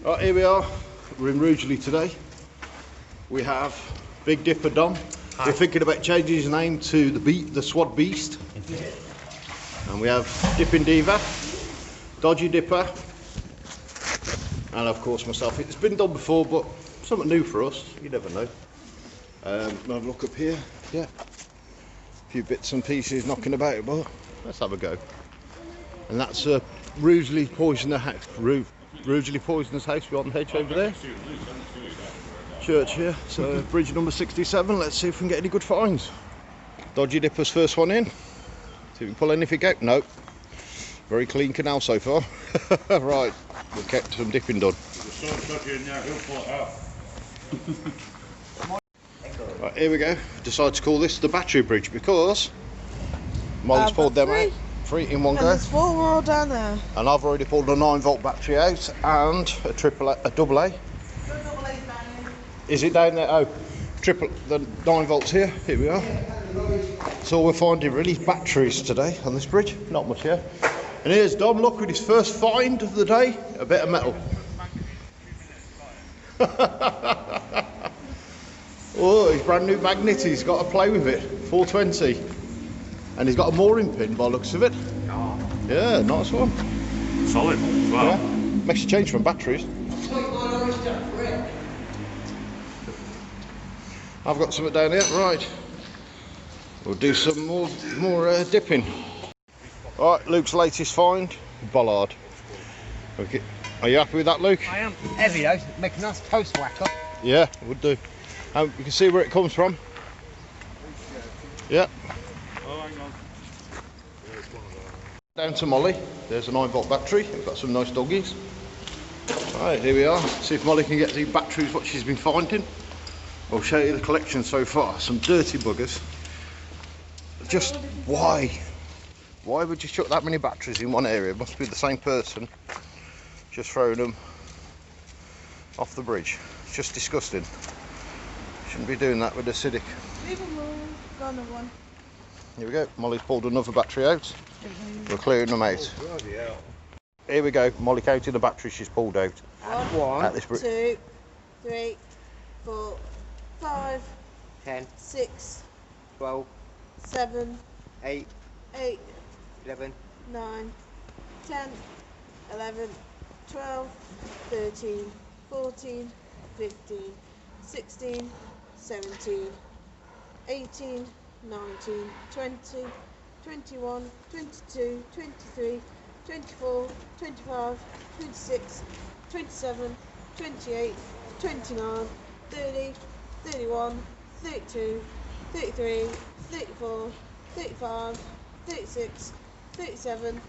Right, here we are. We're in Rugeley today. We have Big Dipper Dom. Hi. We're thinking about changing his name to the Swad Beast. And we have Dipping Diva, Dodgy Dipper, and of course myself. It's been done before, but something new for us. You never know. Have a look up here. Yeah, a few bits and pieces knocking about, but let's have a go. And that's Rugeley Poisoner House. Rugeley Poisoner's house beyond the hedge over there. Church here. So bridge number 67. Let's see if we can get any good finds. Dodgy Dipper's first one in. See if we can pull anything out. No. Very clean canal so far. Right, we'll get some dipping done. Right, here we go. Decided to call this the battery bridge because Molly's pulled them out. 3 in one go. There's 4 all down there. And I've already pulled a 9-volt battery out and a double A. Is it down there? Oh, the 9 volts here. Here we are. So we're finding really batteries today on this bridge. Not much here. And here's Dom, look, with his first find of the day, a bit of metal. Oh, his brand new magnet, he's got to play with it. 420. And he's got a mooring pin by the looks of it. Oh. Yeah, nice one. Solid as well. Yeah. Makes a change from batteries. I've got something down here, right. We'll do some more dipping. Alright, Luke's latest find, bollard. Okay. Are you happy with that, Luke? I am. Heavy though, make a nice toast whacker. Yeah, would do. You can see where it comes from. Yeah. Oh, hang on. Down to Molly. There's a 9-volt battery. We've got some nice doggies. Right, here we are. See if Molly can get the batteries what she's been finding. I'll show you the collection so far. Some dirty buggers. Just why? Why would you chuck that many batteries in one area? It must be the same person just throwing them off the bridge. It's just disgusting. Shouldn't be doing that with a Civic. One. Here we go. Molly's pulled another battery out. We're clearing them out. Here we go. Molly counted the batteries she's pulled out. 1, 2, 3, 4, 5, 10, 6, 12, 7, 8, 8, 11, 9, 10, 11, 12, 13, 14, 15, 16, 17, 18, 19, 20, 21, 22, 23, 24, 25, 26, 27, 28, 29, 30, 31, 32, 33, 34, 35, 36, 37,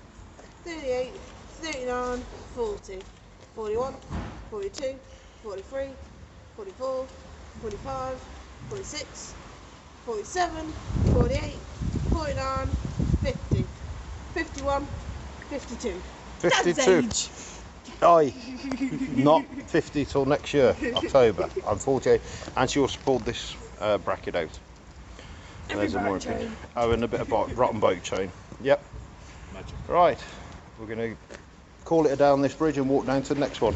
38, 39, 40, 41, 42, 43, 44, 45, 46, 47, 48, 49, 50, 51, 52. 52. Aye, not 50 till next year, October. I'm 48, and she also pulled this bracket out. And there's a more pin. Oh, and a bit of rotten boat chain. Yep. Magic. Right, we're going to call it a down this bridge and walk down to the next one.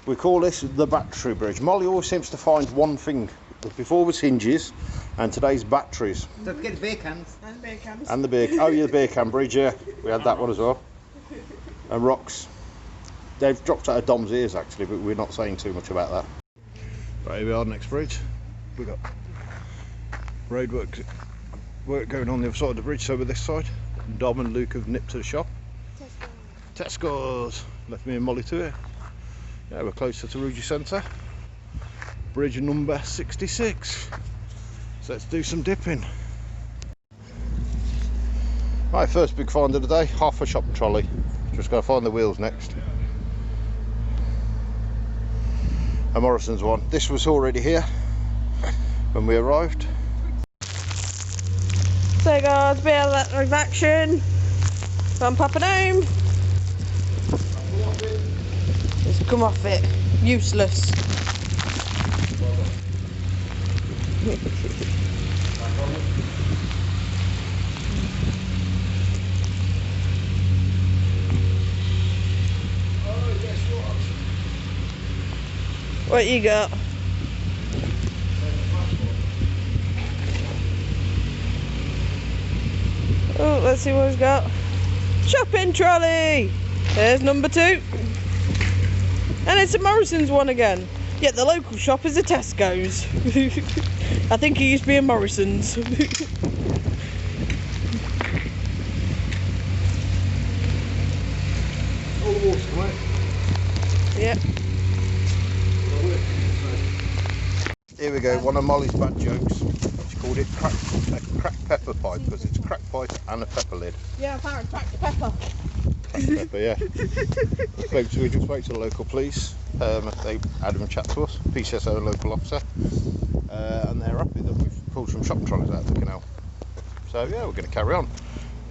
We call this the battery bridge. Molly always seems to find one thing. Before was hinges, and today's batteries. Don't forget the beer cans. And beer cans. And the beer, oh yeah, the beer can bridge, yeah. We had that one as well. And rocks. They've dropped out of Dom's ears actually, but we're not saying too much about that. Right, here we are, next bridge. We've got road work going on the other side of the bridge, so over this side. Dom and Luke have nipped to the shop. Tesco's. Left me and Molly to it. Yeah, we're closer to Rugeley Centre. bridge number 66. So let's do some dipping. Right, first big find of the day, half a shopping trolley. Just gotta find the wheels next. A Morrison's one. This was already here when we arrived. So guys, bit of action from Papa Dome. Just come off it. Useless. What you got? Oh, let's see what he's got. Shopping trolley! There's number 2. And it's a Morrison's one again. Yet the local shop is a Tesco's. I think it used to be a Morrison's. Yep. Here we go, one of Molly's bad jokes. She called it a cracked pepper pipe because it's a cracked pipe and a pepper lid. Yeah, I found cracked pepper. Cracked pepper, yeah. We just spoke to the local police. They had them chat to us, PCSO local officer, and they're happy that we've pulled some shopping trolleys out of the canal. So yeah, we're going to carry on.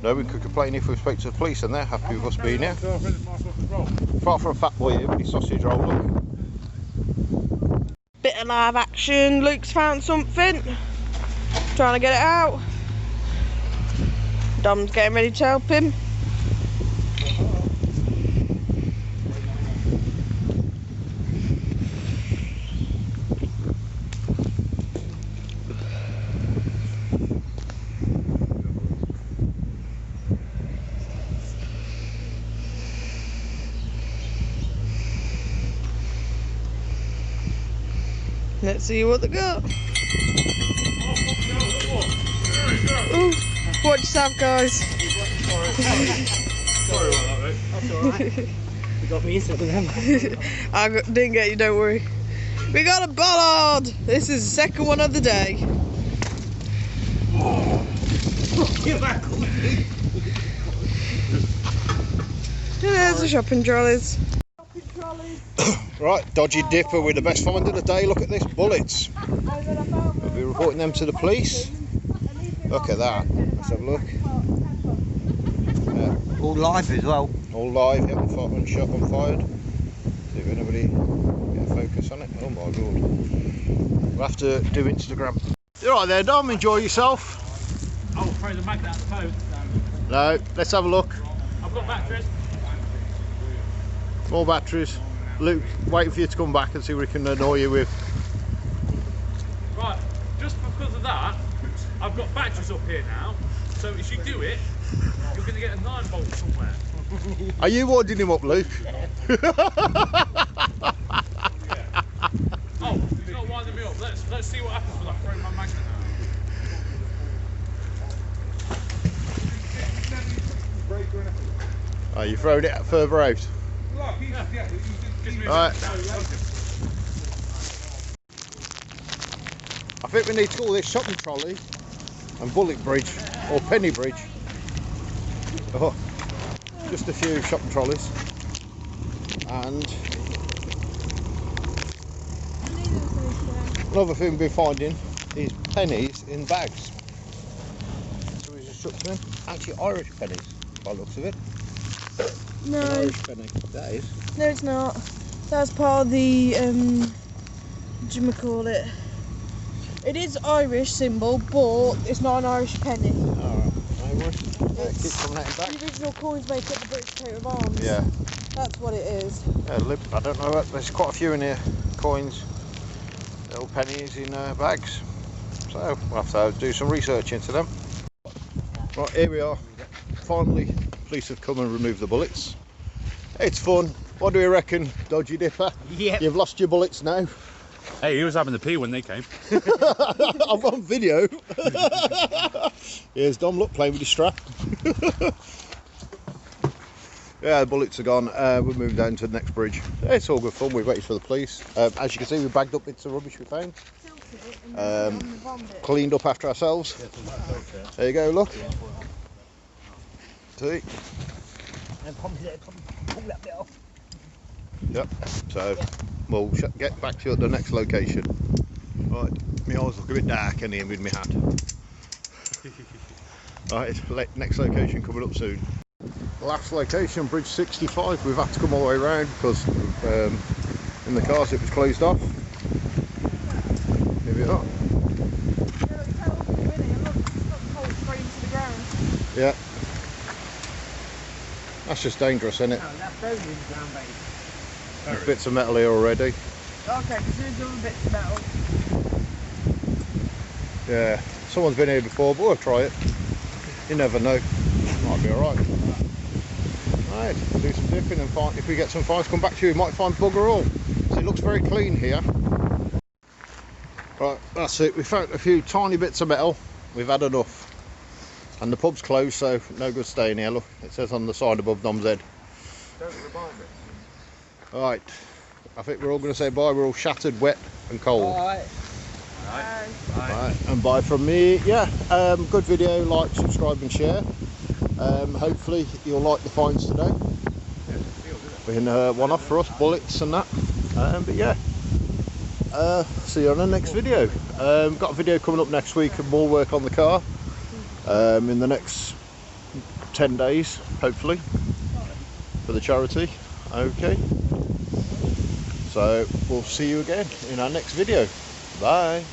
No, we could complain if we spoke to the police and they're happy with us being here. Far from a fat boy here, but he's sausage roll, look. Bit of live action. Luke's found something. Trying to get it out. Dom's getting ready to help him. Let's see what they got. Ooh, watch yourself, guys. Sorry about that, mate. That's alright. You got me instead of them. Didn't get you, don't worry. We got a bollard. This is the second one of the day. There's the shopping trolleys. Right, dodgy dipper with the best find of the day. Look at this, bullets. We'll be reporting them to the police. Look at that. Let's have a look. All live as well. All live, yeah, unshot, unfired. See if anybody get a focus on it. Oh my god. We'll have to do Instagram. You're right there, Dom. Enjoy yourself. I'll throw the magnet out the phone. No, let's have a look. I've got batteries. More batteries. Luke, waiting for you to come back and see what he can annoy you with. Right, just because of that, I've got batteries up here now. So if you do it, you're going to get a 9-volt somewhere. Are you winding him up, Luke? Oh, he's not winding me up. Let's see what happens when I throw my magnet out. Oh, you throwing it further out? Right. I think we need to call this shopping trolley and bullet bridge or penny bridge. Oh, just a few shopping trolleys and another thing we've been finding is pennies in bags. So we just took them in. Actually Irish pennies by the looks of it. No, An Irish penny, that is. no, it's not. That's part of the what do you call it? It is Irish symbol, but it's not an Irish penny. Alright, no worries. Yeah, It's keep coming out in the bags. original coins make up the British coat of arms. Yeah. That's what it is. Yeah, I don't know, there's quite a few in here, coins, little pennies in bags. So we'll have to do some research into them. Right, here we are. Finally, police have come and removed the bullets. It's fun. What do you reckon, Dodgy Dipper? Yeah. You've lost your bullets now. Hey, he was having the pee when they came. I'm on video. Here's Dom, look, playing with his strap. Yeah, the bullets are gone. We're moving down to the next bridge. It's all good fun. We've waited for the police. As you can see, we bagged up bits of rubbish we found. Cleaned up after ourselves. There you go, look. See? Pull that bit off. Yep, so we'll get back to you at the next location. Right, my eyes look a bit dark in here with my hat. Right, next location coming up soon. Last location, bridge 65. We've had to come all the way around because in the cars it was closed off. Here we are. Yeah. That's just dangerous, isn't it? No, that's buried in the ground, baby. There's bits of metal here already. Okay, because there's other bits of metal. Yeah, someone's been here before, but we'll try it. You never know. Might be alright. Right, we'll do some dipping and find, if we get some finds, come back to you. We might find bugger all. So it looks very clean here. Right, that's it. We found a few tiny bits of metal. We've had enough. And the pub's closed, so no good staying here. Look, it says on the side above Dom's head. Don't remind me. Right, I think we're all going to say bye. We're all shattered, wet and cold. Alright. Right, and bye from me. Yeah, good video. Like, subscribe and share. Hopefully you'll like the finds today. Being one off for us, bullets and that. But yeah, see you on the next video. Got a video coming up next week and more work on the car in the next 10 days, hopefully, for the charity. Okay, so we'll see you again in our next video. Bye.